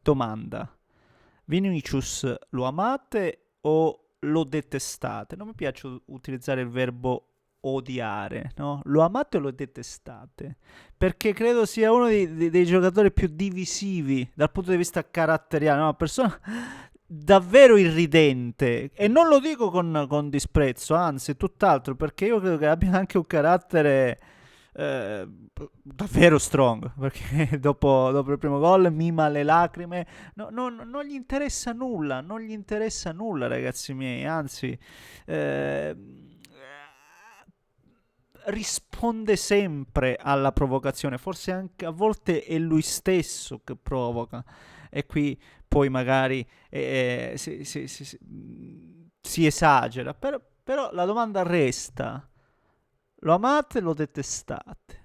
Domanda: Vinicius lo amate o lo detestate? Non mi piace utilizzare il verbo odiare, no? Lo amate o lo detestate? Perché credo sia uno dei giocatori più divisivi dal punto di vista caratteriale, no? Una persona davvero irridente, e non lo dico con disprezzo, anzi, tutt'altro, perché io credo che abbia anche un carattere eh, davvero strong, perché dopo il primo gol mima le lacrime. Non gli interessa nulla, non gli interessa nulla, ragazzi miei, anzi, eh, risponde sempre alla provocazione, forse anche a volte è lui stesso che provoca, e qui poi magari si esagera, però la domanda resta: lo amate o lo detestate?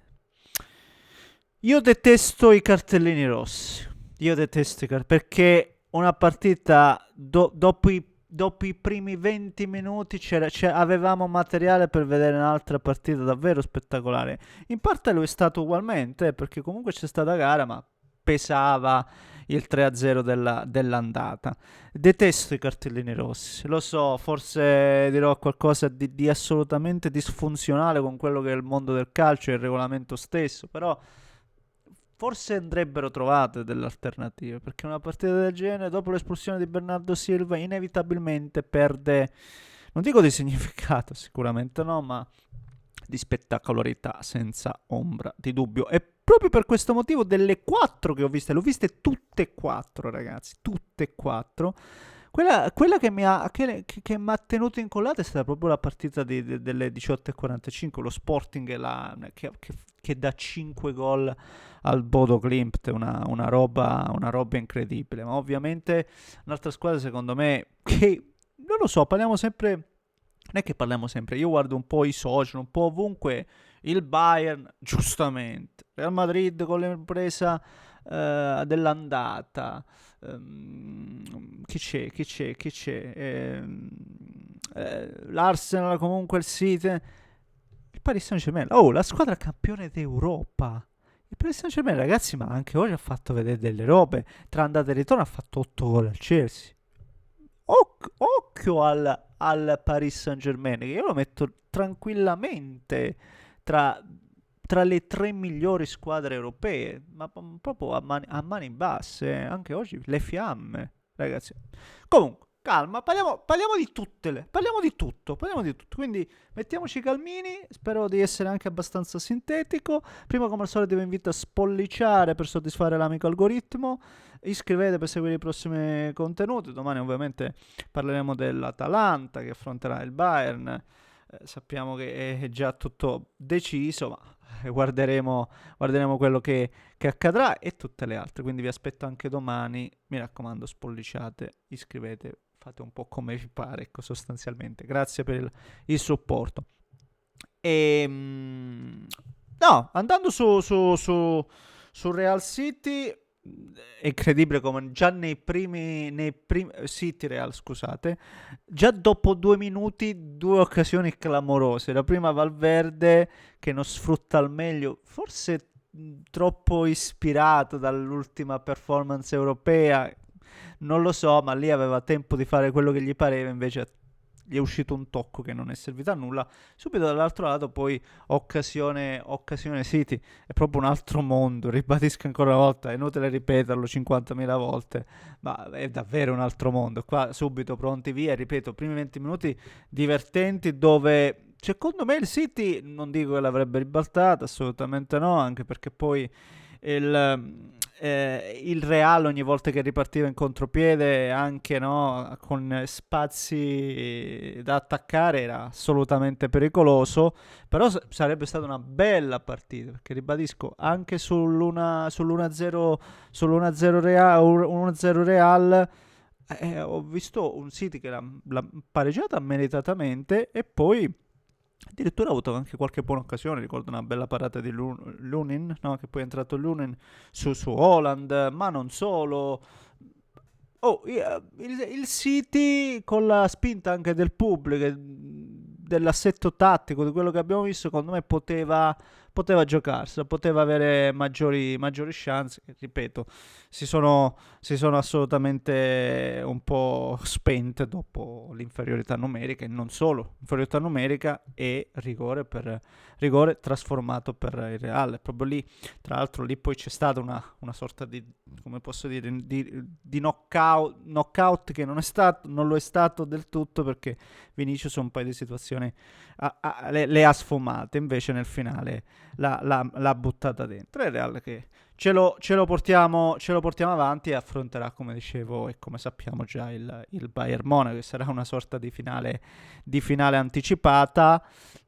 Io detesto i cartellini rossi. Io detesto perché una partita dopo i primi 20 minuti avevamo materiale per vedere un'altra partita davvero spettacolare. In parte lo è stato ugualmente, perché comunque c'è stata gara, ma pesava il 3-0 dell'andata. Detesto i cartellini rossi, lo so, forse dirò qualcosa di assolutamente disfunzionale con quello che è il mondo del calcio e il regolamento stesso, però forse andrebbero trovate delle alternative, perché una partita del genere, dopo l'espulsione di Bernardo Silva, inevitabilmente perde, non dico di significato, sicuramente no, ma di spettacolarità senza ombra di dubbio. E proprio per questo motivo, delle 4 che ho viste, le ho viste tutte e 4, ragazzi, tutte e 4. Quella che mi ha tenuto incollato è stata proprio la partita delle 18:45, lo Sporting che dà 5 gol al Bodo Glimt, una roba incredibile. Ma ovviamente un'altra squadra, secondo me, che non lo so, parliamo sempre. Non è che parliamo sempre, io guardo un po' i social, un po' ovunque, il Bayern, giustamente, Real Madrid con l'impresa dell'andata, chi c'è, l'Arsenal, comunque il City, il Paris Saint-Germain, oh, la squadra campione d'Europa. Il Paris Saint-Germain, ragazzi, ma anche oggi ha fatto vedere delle robe. Tra andata e ritorno ha fatto 8 gol al Chelsea. Occhio al Paris Saint-Germain, che io lo metto tranquillamente tra, tra le 3 migliori squadre europee, ma proprio a mani basse, anche oggi le fiamme, ragazzi. Comunque, calma, parliamo di parliamo di tutto, quindi mettiamoci calmini, spero di essere anche abbastanza sintetico. Prima, come al solito, vi invito a spolliciare per soddisfare l'amico algoritmo, iscrivete per seguire i prossimi contenuti. Domani ovviamente parleremo dell'Atalanta che affronterà il Bayern. Sappiamo che è già tutto deciso, ma guarderemo quello che accadrà e tutte le altre. Quindi vi aspetto anche domani. Mi raccomando, spolliciate, iscrivete, fate un po' come vi pare, ecco, sostanzialmente. Grazie per il supporto. No, andando su Real City, è incredibile come già nei primi City Real, scusate, già dopo 2 minuti, 2 occasioni clamorose. La prima Valverde che non sfrutta al meglio, forse troppo ispirato dall'ultima performance europea, non lo so, ma lì aveva tempo di fare quello che gli pareva, invece gli è uscito un tocco che non è servito a nulla. Subito dall'altro lato poi occasione City, è proprio un altro mondo, ribadisco ancora una volta, è inutile ripeterlo 50.000 volte, ma è davvero un altro mondo. Qua subito pronti via, ripeto, primi 20 minuti divertenti dove secondo me il City, non dico che l'avrebbe ribaltata, assolutamente no, anche perché poi il Real ogni volta che ripartiva in contropiede, anche no, con spazi da attaccare, era assolutamente pericoloso. Però sarebbe stata una bella partita, perché ribadisco, anche sull'1-0 Real, 1-0 Real, ho visto un City che l'ha pareggiata meritatamente, e poi addirittura ha avuto anche qualche buona occasione. Ricordo una bella parata di Lunin, no? Che poi è entrato Lunin su Holland, ma non solo. Oh, il City, con la spinta anche del pubblico, dell'assetto tattico, di quello che abbiamo visto, secondo me poteva poteva giocarsela, poteva avere maggiori chance, che, ripeto, si sono assolutamente un po' spente dopo l'inferiorità numerica, e non solo, inferiorità numerica e rigore trasformato per il Real. Proprio lì, tra l'altro, lì poi c'è stata una sorta di, come posso dire, di knockout che non lo è stato del tutto, perché Vinicius un paio di situazioni le ha sfumate, invece nel finale l'ha buttata dentro. È Real che ce lo portiamo avanti, e affronterà, come dicevo e come sappiamo già, il Bayern Monaco, che sarà una sorta di finale anticipata,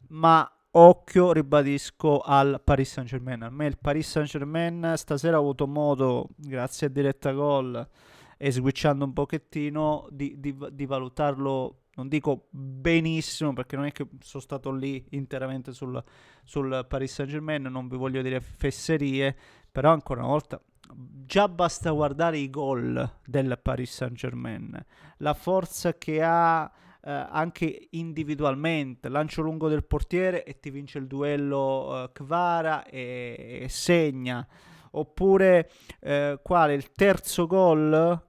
ma occhio, ribadisco, al Paris Saint-Germain. A me il Paris Saint-Germain stasera ho avuto modo, grazie a Diretta Gol e switchando un pochettino, di valutarlo. Non dico benissimo, perché non è che sono stato lì interamente sul Paris Saint-Germain, non vi voglio dire fesserie, però ancora una volta già basta guardare i gol del Paris Saint-Germain, la forza che ha anche individualmente, lancio lungo del portiere e ti vince il duello Kvara e segna. Oppure quale il terzo gol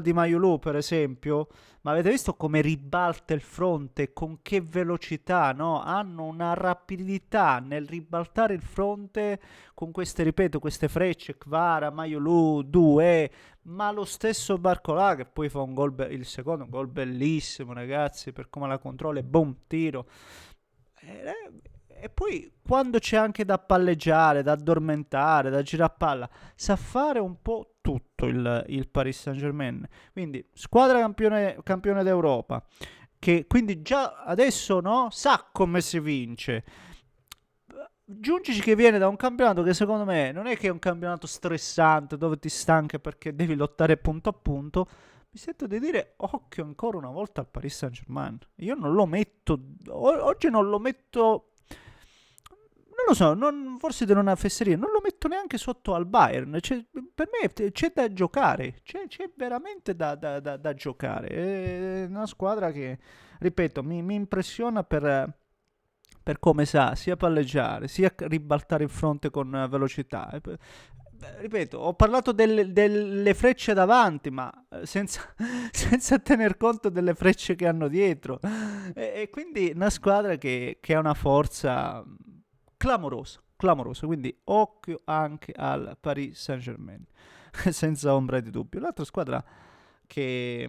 di Maiulu, per esempio. Ma avete visto come ribalta il fronte, con che velocità, no? Hanno una rapidità nel ribaltare il fronte con queste, ripeto, queste frecce, Kvara, Maiulu, Due, ma lo stesso Barcolà, che poi fa il secondo, un gol bellissimo, ragazzi, per come la controlla, e boom, tiro. E poi quando c'è anche da palleggiare, da addormentare, da girare a palla, sa fare un po' tutto il Paris Saint-Germain. Quindi squadra campione d'Europa, che quindi già adesso, no, sa come si vince. Giungici che viene da un campionato che secondo me non è che è un campionato stressante, dove ti stanca perché devi lottare punto a punto. Mi sento di dire occhio ancora una volta al Paris Saint-Germain. Io non lo metto, oggi non lo metto, non lo so, forse di una fesseria, non lo metto neanche sotto al Bayern. Per me c'è da giocare, c'è veramente da giocare. È una squadra che, ripeto, mi impressiona per come sa sia palleggiare, sia ribaltare il fronte con velocità. Ripeto, ho parlato delle frecce davanti, ma senza tener conto delle frecce che hanno dietro. E quindi una squadra che ha una forza clamorosa. Quindi occhio anche al Paris Saint-Germain, senza ombra di dubbio. L'altra squadra che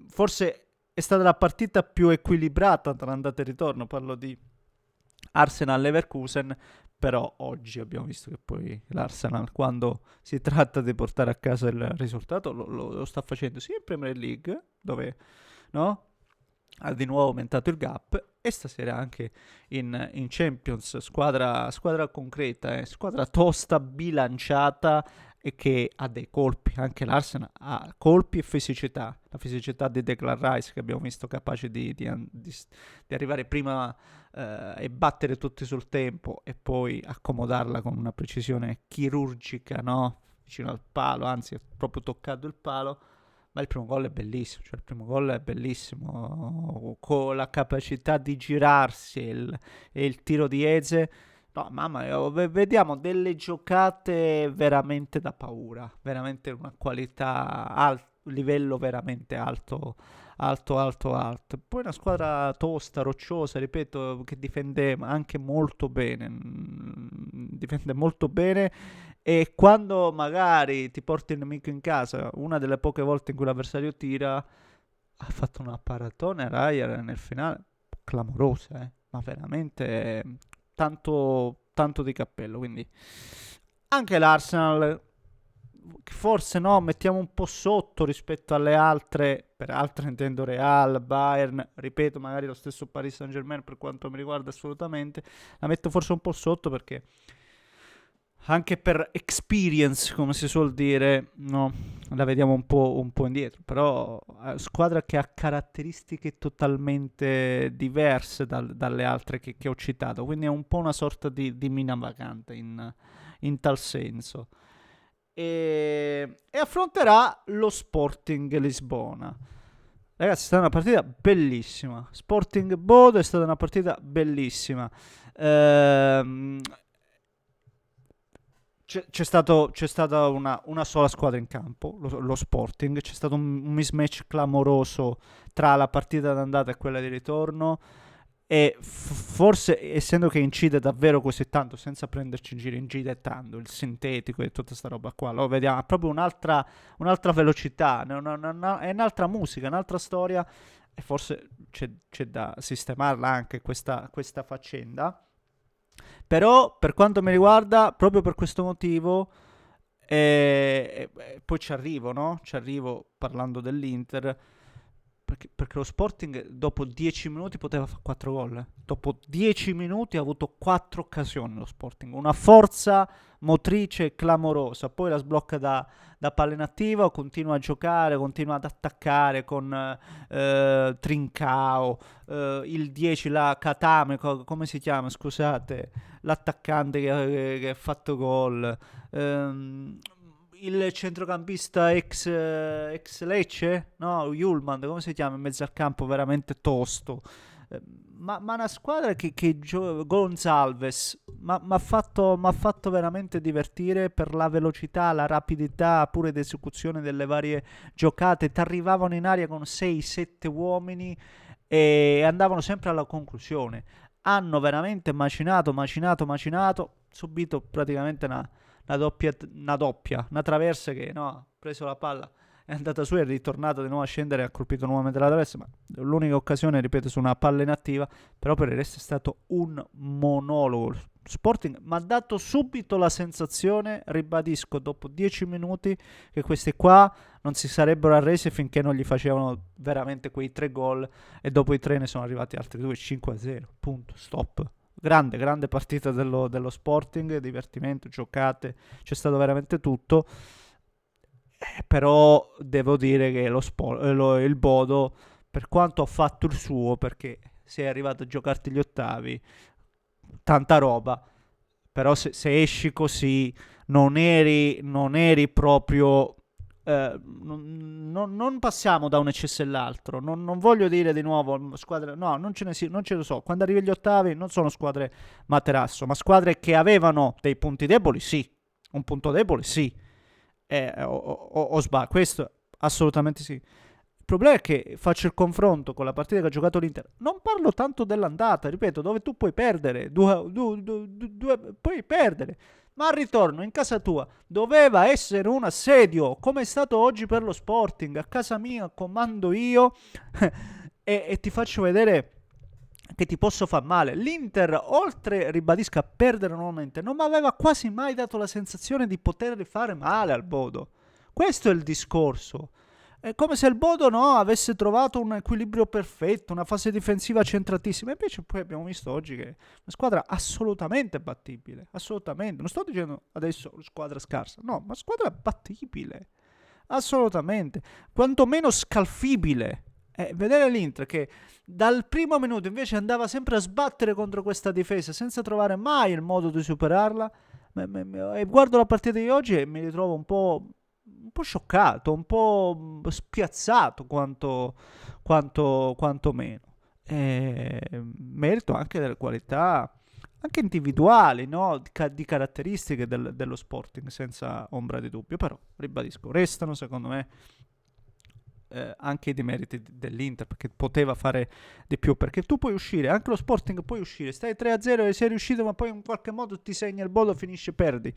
forse è stata la partita più equilibrata tra andata e ritorno, parlo di Arsenal-Leverkusen, però oggi abbiamo visto che poi l'Arsenal, quando si tratta di portare a casa il risultato, lo sta facendo sia in Premier League, dove, no, ha di nuovo aumentato il gap, e stasera anche in Champions. Squadra concreta, squadra tosta, bilanciata, e che ha dei colpi. Anche l'Arsenal ha colpi e fisicità. La fisicità di Declan Rice, che abbiamo visto capace di arrivare prima e battere tutti sul tempo, e poi accomodarla con una precisione chirurgica, no? Vicino al palo, anzi ha proprio toccato il palo. Ma il primo gol è bellissimo, cioè il primo gol è bellissimo, con la capacità di girarsi e il tiro di Eze. No, mamma mia, vediamo delle giocate veramente da paura, veramente una qualità, livello veramente alto. Poi una squadra tosta, rocciosa, ripeto, che difende anche molto bene, difende molto bene, e quando magari ti porti il nemico in casa, una delle poche volte in cui l'avversario tira, ha fatto una paratona Raya nel finale clamorosa, ma veramente tanto di cappello. Quindi anche l'Arsenal, forse no, mettiamo un po' sotto rispetto alle altre, per altre intendo Real, Bayern, ripeto, magari lo stesso Paris Saint-Germain per quanto mi riguarda, assolutamente la metto forse un po' sotto, perché anche per experience, come si suol dire, no, la vediamo un po' indietro. Però squadra che ha caratteristiche totalmente diverse dalle altre che ho citato, quindi è un po' una sorta di mina vacante in tal senso. E affronterà lo Sporting Lisbona. Ragazzi, è stata una partita bellissima. Sporting Bodo è stata una partita bellissima. Ehm, c'è stata una sola squadra in campo, lo Sporting. C'è stato un mismatch clamoroso tra la partita d'andata e quella di ritorno. E forse, essendo che incide davvero così tanto, senza prenderci in giro, incide tanto il sintetico e tutta sta roba qua, lo vediamo, ha proprio un'altra velocità, è un'altra musica, un'altra storia. E forse c'è da sistemarla anche questa faccenda. Però, per quanto mi riguarda, proprio per questo motivo, poi ci arrivo, no? Ci arrivo parlando dell'Inter. Perché lo Sporting dopo 10 minuti poteva fare 4 gol. Dopo 10 minuti ha avuto 4 occasioni lo Sporting. Una forza motrice clamorosa. Poi la sblocca da palla inattiva, continua a giocare, continua ad attaccare con Trincao, il 10 là, Katame, come si chiama, scusate, l'attaccante che ha fatto gol. Ehm, il centrocampista ex Lecce, no, Julman, come si chiama, in mezzo al campo, veramente tosto. Ma una squadra Gonzalves mi ha fatto veramente divertire per la velocità, la rapidità pure d'esecuzione delle varie giocate. Ti arrivavano in aria con 6-7 uomini e andavano sempre alla conclusione. Hanno veramente macinato, subito praticamente una traversa che no, ha preso la palla, è andata su, è ritornata di nuovo a scendere e ha colpito nuovamente la traversa. Ma l'unica occasione, ripeto, su una palla inattiva. Però per il resto è stato un monologo. Sporting mi ha dato subito la sensazione, ribadisco, dopo 10 minuti, che questi qua non si sarebbero arresi finché non gli facevano veramente quei 3 gol. E dopo i 3 ne sono arrivati altri 2, 5-0, punto, stop. Grande partita dello Sporting, divertimento, giocate, c'è stato veramente tutto. Però devo dire che il Bodo, per quanto ha fatto il suo, perché sei arrivato a giocarti gli ottavi, tanta roba. Però se esci così, non eri proprio. Non passiamo da un eccesso all'altro. Non voglio dire di nuovo squadre. No, non ce ne so. Quando arrivi agli ottavi, non sono squadre materasso, ma squadre che avevano dei punti deboli, sì. Un punto debole, sì. O sbaglio, questo assolutamente sì. Il problema è che faccio il confronto con la partita che ha giocato l'Inter. Non parlo tanto dell'andata, ripeto, dove tu puoi perdere, puoi perdere. Ma al ritorno in casa tua doveva essere un assedio, come è stato oggi per lo Sporting. A casa mia comando io e ti faccio vedere che ti posso far male. L'Inter, oltre, ribadisco, a perdere nuovamente, non mi aveva quasi mai dato la sensazione di poter fare male al Bodo. Questo è il discorso. È come se il Bodo, no, avesse trovato un equilibrio perfetto, una fase difensiva centratissima. Invece poi abbiamo visto oggi che è una squadra assolutamente battibile. Assolutamente. Non sto dicendo adesso squadra scarsa. No, ma squadra battibile. Assolutamente. Quantomeno scalfibile. Vedere l'Inter che dal primo minuto invece andava sempre a sbattere contro questa difesa senza trovare mai il modo di superarla. E guardo la partita di oggi e mi ritrovo un po' scioccato, un po' spiazzato quanto meno. Merito anche delle qualità anche individuali, no? Di caratteristiche dello Sporting, senza ombra di dubbio. Però ribadisco, restano secondo me anche i demeriti dell'Inter, perché poteva fare di più. Perché tu puoi uscire, anche lo Sporting puoi uscire, stai 3-0 e sei riuscito, ma poi in qualche modo ti segna il Bodo, finisce, perdi.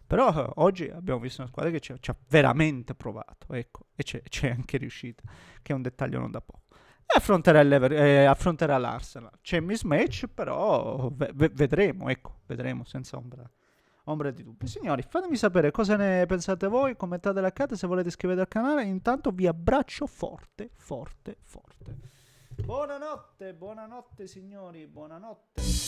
Però oggi abbiamo visto una squadra che ci ha veramente provato, ecco, e c'è anche riuscita, che è un dettaglio non da poco. E affronterà l'Arsenal. C'è mismatch, però vedremo, ecco, vedremo senza ombra di dubbio. Signori, fatemi sapere cosa ne pensate voi, commentate l'account se volete iscrivetevi al canale. Intanto vi abbraccio forte, forte, forte. Buonanotte signori, buonanotte.